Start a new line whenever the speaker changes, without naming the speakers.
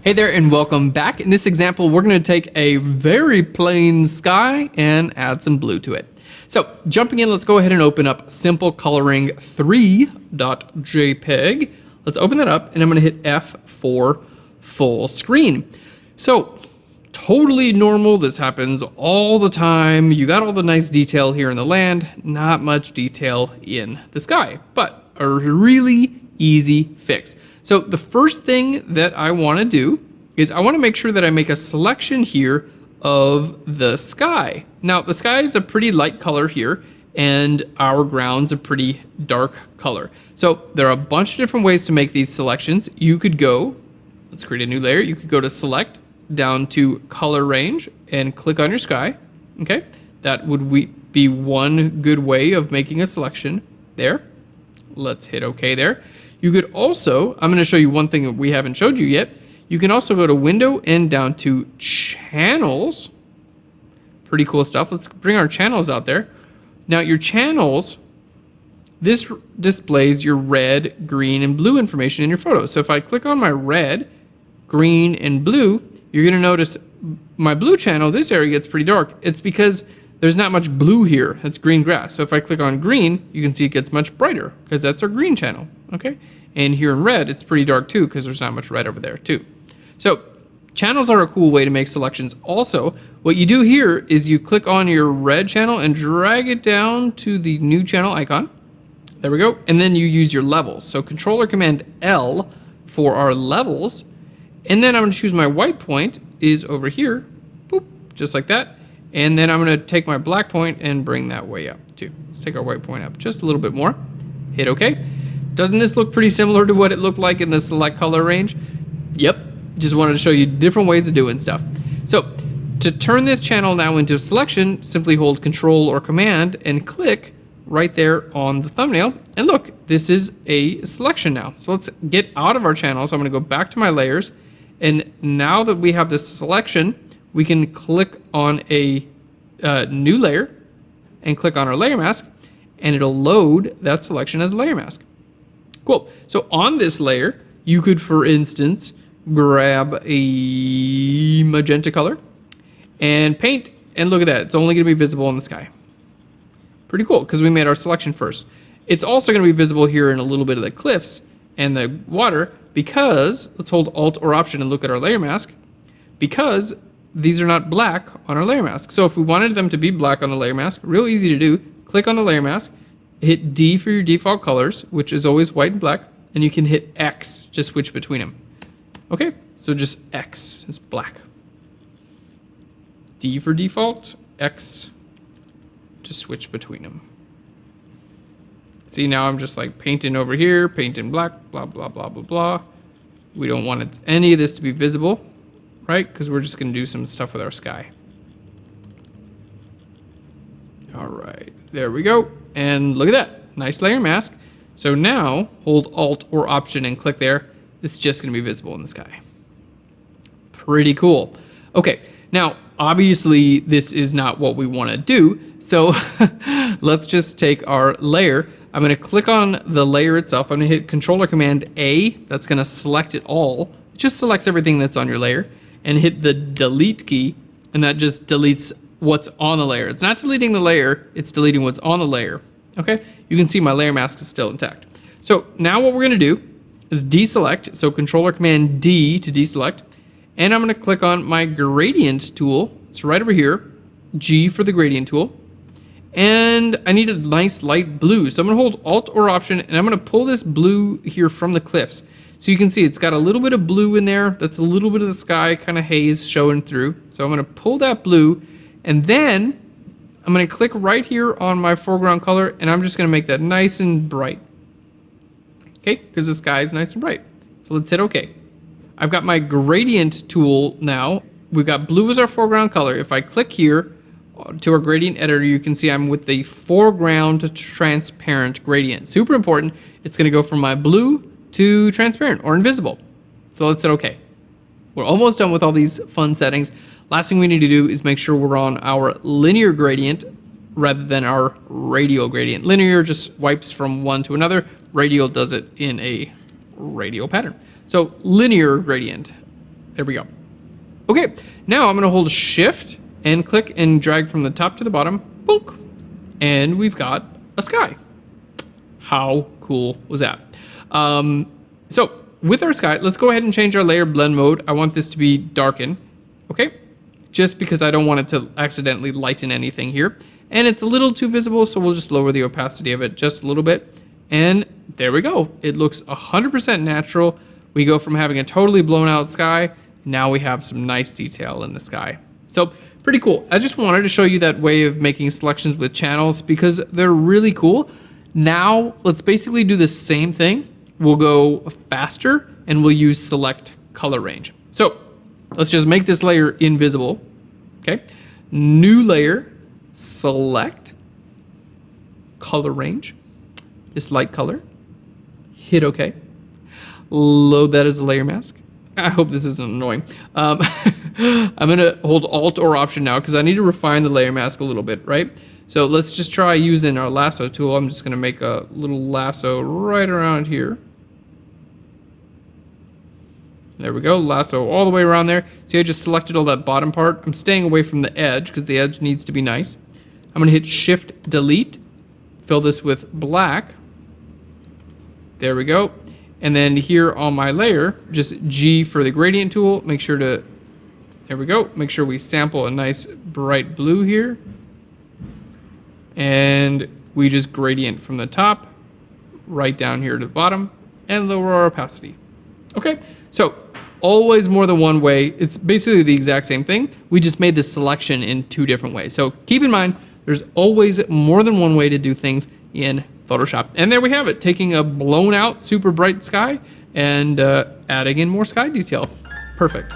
Hey there and welcome back. In this example, we're going to take a very plain sky and add some blue to it. So jumping in, let's go ahead and open up simplecoloring3.jpg. Let's open that up and I'm going to hit F for full screen. So totally normal. This happens all the time. You got all the nice detail here in the land, not much detail in the sky, but a really easy fix. So the first thing that I want to do is I want to make sure that I make a selection here of the sky. Now the sky is a pretty light color here and our ground's a pretty dark color. So there are a bunch of different ways to make these selections. You could go, let's create a new layer. You could go to select down to color range and click on your sky. Okay, that would be one good way of making a selection there. Let's hit OK there. You could also, I'm going to show you one thing that we haven't showed you yet. You can also go to Window and down to Channels. Pretty cool stuff. Let's bring our channels out there. Now your channels, this displays your red, green, and blue information in your photo. So if I click on my red, green, and blue, you're going to notice my blue channel, this area gets pretty dark. It's because there's not much blue here. That's green grass. So if I click on green, you can see it gets much brighter because that's our green channel. Okay. And here in red, it's pretty dark too because there's not much red over there too. So channels are a cool way to make selections. Also, what you do here is you click on your red channel and drag it down to the new channel icon. There we go. And then you use your levels. So Controller Command L for our levels. And then I'm going to choose my white point is over here. Boop, just like that. And then I'm going to take my black point and bring that way up too. Let's take our white point up just a little bit more. Hit OK. Doesn't this look pretty similar to what it looked like in the select color range? Yep. Just wanted to show you different ways of doing stuff. So to turn this channel now into a selection, simply hold Control or Command and click right there on the thumbnail. And look, this is a selection now. So let's get out of our channel. So I'm going to go back to my layers. And now that we have this selection, we can click on a new layer and click on our layer mask and it'll load that selection as a layer mask. Cool. So on this layer, you could, for instance, grab a magenta color and paint, and look at that. It's only going to be visible in the sky. Pretty cool because we made our selection first. It's also going to be visible here in a little bit of the cliffs and the water because, let's hold Alt or Option and look at our layer mask, because these are not black on our layer mask. So if we wanted them to be black on the layer mask, real easy to do, click on the layer mask, hit D for your default colors, which is always white and black, and you can hit X to switch between them. Okay, so just X is black. D for default, X to switch between them. See, now I'm just like painting over here, painting black, blah, blah, blah, blah, blah. We don't want any of this to be visible, right? Because we're just going to do some stuff with our sky. All right, there we go. And look at that, nice layer mask. So now hold Alt or Option and click there. It's just going to be visible in the sky. Pretty cool. Okay, now obviously this is not what we want to do. So let's just take our layer. I'm going to click on the layer itself. I'm going to hit Controller Command A. That's going to select it all. It just selects everything that's on your layer. And hit the delete key, and that just deletes what's on the layer. It's not deleting the layer, it's deleting what's on the layer. Okay, you can see my layer mask is still intact. So now what we're going to do is deselect. So Controller Command D to deselect, and I'm going to click on my gradient tool. It's right over here. G for the gradient tool, and I need a nice light blue. So I'm going to hold Alt or Option, and I'm going to pull this blue here from the cliffs. So you can see it's got a little bit of blue in there. That's a little bit of the sky kind of haze showing through. So I'm going to pull that blue, and then I'm going to click right here on my foreground color, and I'm just going to make that nice and bright. Okay, because the sky is nice and bright. So let's hit OK. I've got my gradient tool now. We've got blue as our foreground color. If I click here to our gradient editor, you can see I'm with the foreground transparent gradient. Super important. It's going to go from my blue to transparent or invisible. So let's hit OK. We're almost done with all these fun settings. Last thing we need to do is make sure we're on our linear gradient rather than our radial gradient. Linear just wipes from one to another. Radial does it in a radial pattern. So linear gradient. There we go. Okay, now I'm gonna hold Shift and click and drag from the top to the bottom, boink, and we've got a sky. How cool was that? So with our sky, let's go ahead and change our layer blend mode. I want this to be darken, okay? Just because I don't want it to accidentally lighten anything here. And it's a little too visible, so we'll just lower the opacity of it just a little bit. And there we go. It looks 100% natural. We go from having a totally blown out sky, now we have some nice detail in the sky. So pretty cool. I just wanted to show you that way of making selections with channels because they're really cool. Now let's basically do the same thing. We'll go faster and we'll use select color range. So let's just make this layer invisible. Okay. New layer, select color range, this light color, hit OK. Load that as a layer mask. I hope this isn't annoying. I'm gonna hold Alt or Option now because I need to refine the layer mask a little bit, right? So let's just try using our lasso tool. I'm just gonna make a little lasso right around here. There we go, lasso all the way around there. See, I just selected all that bottom part. I'm staying away from the edge because the edge needs to be nice. I'm gonna hit Shift Delete, fill this with black. There we go. And then here on my layer, just G for the gradient tool, make sure to, there we go. Make sure we sample a nice bright blue here. And we just gradient from the top, right down here to the bottom, and lower our opacity. Okay, so always more than one way. It's basically the exact same thing. We just made the selection in two different ways. So keep in mind, there's always more than one way to do things in Photoshop. And there we have it, taking a blown out super bright sky and adding in more sky detail. Perfect.